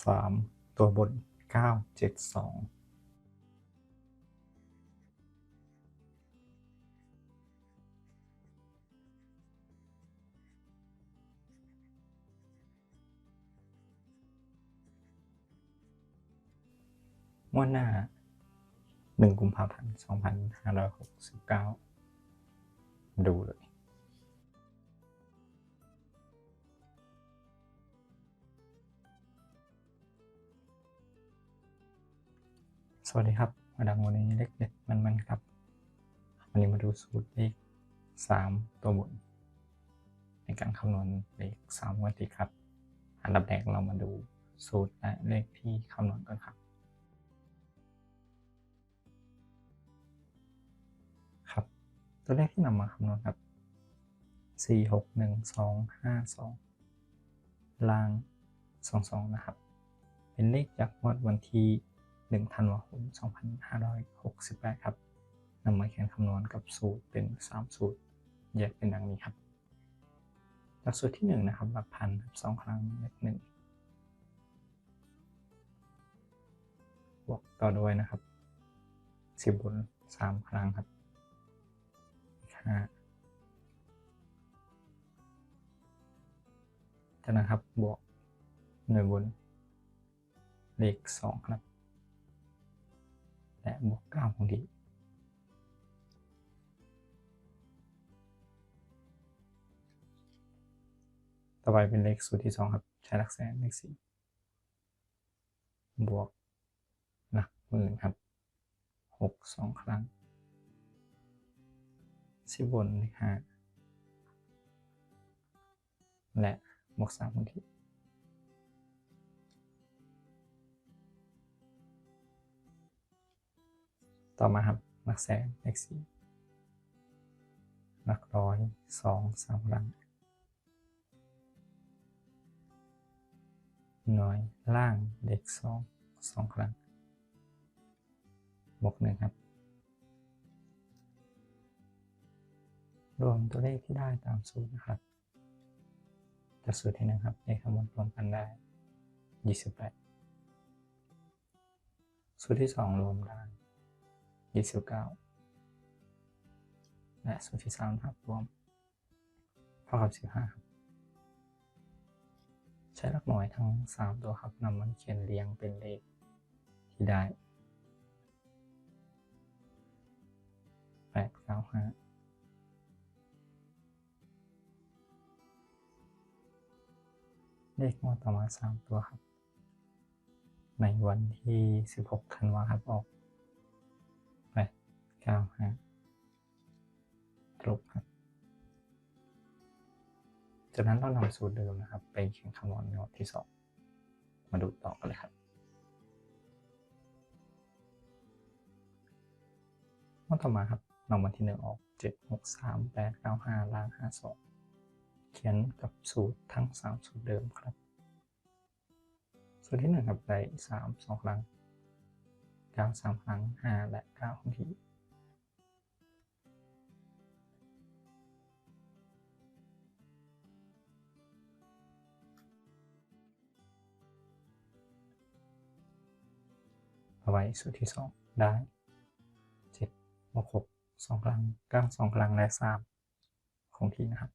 3ตัวบน972งวดหน้า1กุมภาพันธ์2569ดูเลยสวัสดีครับมาดังวันนี้เลขเด็ดมันครับวันนี้มาดูสูตรเลข3ตัวบนในการคำนวณเลข3งวดติดครับอันดับแรกเรามาดูสูตรและเลขที่คำนวณกันครับตัวเลขที่นำมาคำนวณครับ46125ล่าง22นะครับเป็นเลขจากงวดวันที่1ธันวาคม2568ครับนำมาเขียนคำนวณกับสูตรเป็น3สูตรแยกเป็นดังนี้ครับหลักสูตรที่1นะครับหลักพัน2ครั้งเลข1บวกต่อด้วยนะครับ10บน3ครั้งครับ5จากนั้นครับบวกหน่วยบนเลข2ครับและบวก9คงที่ต่อไปเป็นเลขสูตรที่2ครับใช้หลักแสนเลข4บวกหลักหมื่นครับ6 2ครั้ง10บนเลข5และบวก3คงที่ต่อมาครับหลักแสนเลข4หลักร้อย2 3ครั้งหน่วยล่างเลข2 ครั้งบวก1ครับรวมตัวเลขที่ได้ตามสูตรนะครับจากสูตรที่1ครับเลขทั้งหมดรวมกันได้28สูตรที่2รวมได้29และสูตรที่3ครับรวมเท่ากับ15ครับใช้หลักหน่วยทั้ง3ตัวครับนำมาเขียนเรียงเป็นเลขที่ได้895เลขงวดต่อมา3ตัวครับในวันที่16ธันวาคมครับออก895ตรงครับจากนั้นเรานำสูตรเดิมนะครับไปเขียนคำนวณงวดที่2มาดูต่อกันเลยครับงวดต่อมาครับนำวันที่1ออก763 895ล่าง52เขียนกับสูตรทั้ง3สูตรเดิมครับสูตรที่1ครับได้3 2ครั้ง9 3ครั้ง5และ9คงที่เอาไว้สูตรที่2ได้7บวก6 2ครั้ง9 2ครั้งและ3คงที่นะครับ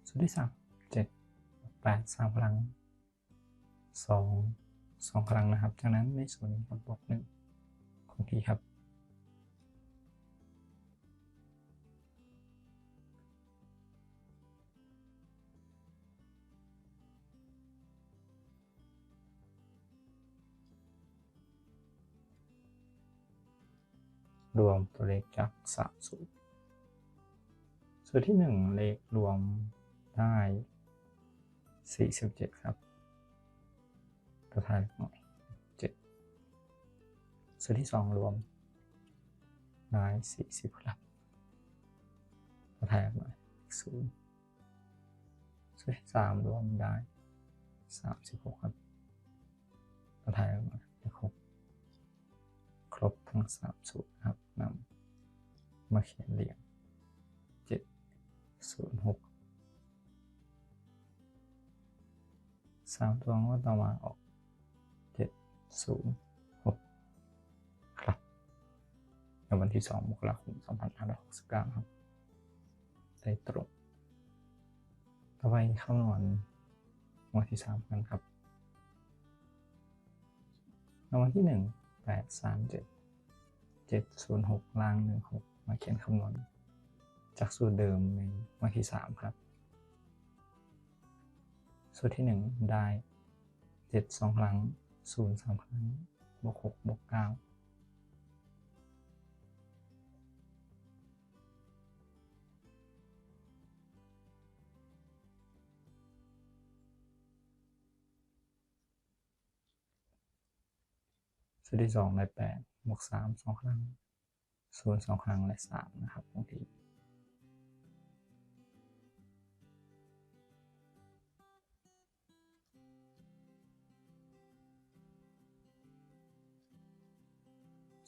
สูตรที่3 7 8 3ครั้ง2 ครั้งนะครับจากนั้นในส่วนนี้ครับบวก1คงที่ครับรวมตัวเลขจาก3สูตรสูตรที่1เลขรวมได้47ครับตัวท้ายหน่อย7สูตรที่2รวมได้40ครับตัวท้ายหน่อย0สูตรที่3รวมได้36ครับตัวท้ายหน่อย6ครบ ทั้ง3สูตรครับนำมาเขียนเรียง706 3 ตัวงวดต่อมาออก706ครับในวันที่2 มกราคม 2569ครับได้ตรงต่อไปคำนวณงวดที่3กันครับรางวัลที่1 837 706 ล่าง 16มาเขียนคำนวณจากสูตรเดิมในงวดที่3ครับสูตรที่1ได้7 2 ครั้ง0 3 ครั้งบวก6บวก9สูตรที่2ได้8บวก3 2 ครั้ง0 2 ครั้งและ3นะครับบางที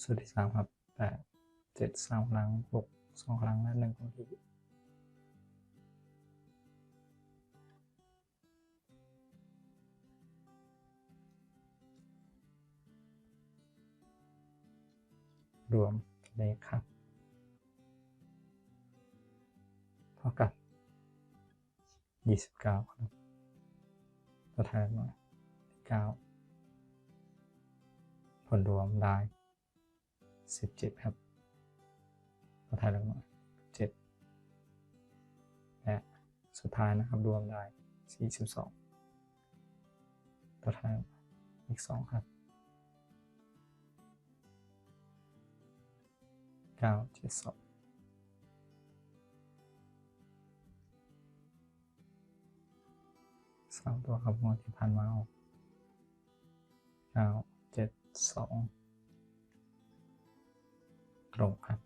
สูตรที่3ครับ8 7 3 ครั้ง6 2 ครั้งและ1บางทีรวมเลขครับเท่ากับ29ครับตัวแทนหน่อย9ผลรวมได้17ครับตัวแทนหน่อย7และสุดท้ายนะครับรวมได้42ตัวแทนอีก2ครับ972 3 ตัวครับงวดที่ผ่านมาออก972ตรงครับ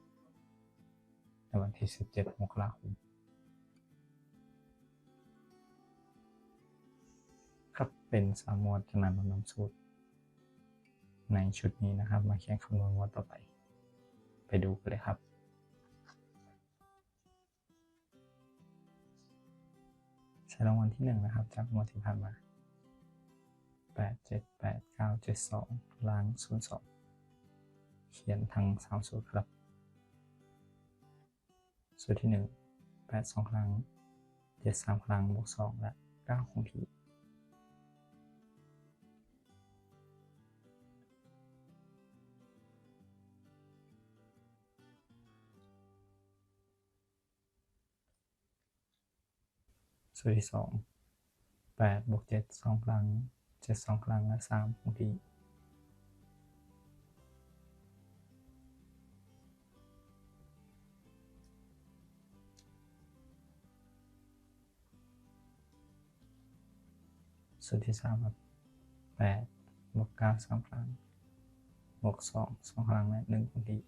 ในวันที่17 มกราคมครับเป็น3 งวดจากนั้นเรานำสูตรในชุดนี้นะครับมาเขียนคำนวณงวดต่อไปดูกันเลยครับใช้รางวัลที่1นะครับจากงวดที่ผ่านมา8 7 8 9 7 2 ล้าง02เขียนทั้ง3สูตรครับสูตรที่1 8 2 ครั้ง7 3 ครั้งบวก2และ9คงที่สูตรที่2 8 บวก 7 2 ครั้ง7 2 ครั้งและ3คงที่สูตรที่3ครับ8 บวก 9 3 ครั้งบวก2 2 ครั้งและ1คงที่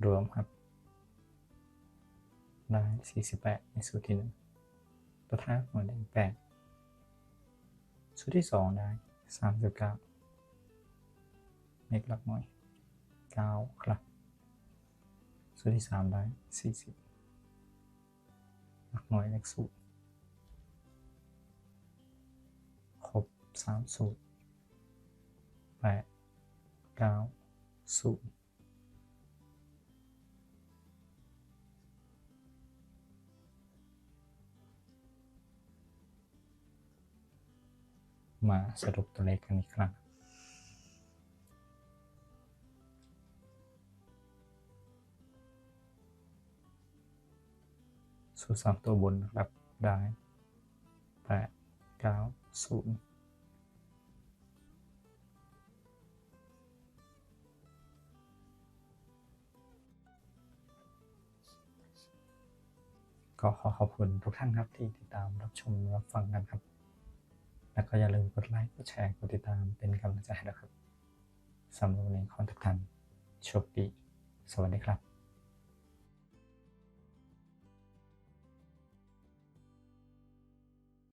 รวมครับได้48ในสูตรที่1ตัวท้ายหัวแดง8สูตรที่2ได้39เลขหลักหน่วย9ครับสูตรที่3ได้40หลักหน่วยเลขสูตรครบ3สูตร8 9 0มาสรุปตัวเลขกันอีกครั้งสูตร3 ตัวบนนะครับได้8 9 0ก็ขอขอบคุณทุกท่านครับที่ติดตามรับชมรับฟังกันครับแล้วก็อย่าลืมกดไลค์กดแชร์กดติดตามเป็นกำลังใจให้นะครับสำหรับวันนี้ขอทุกท่านโชคดีสวัสดีครับ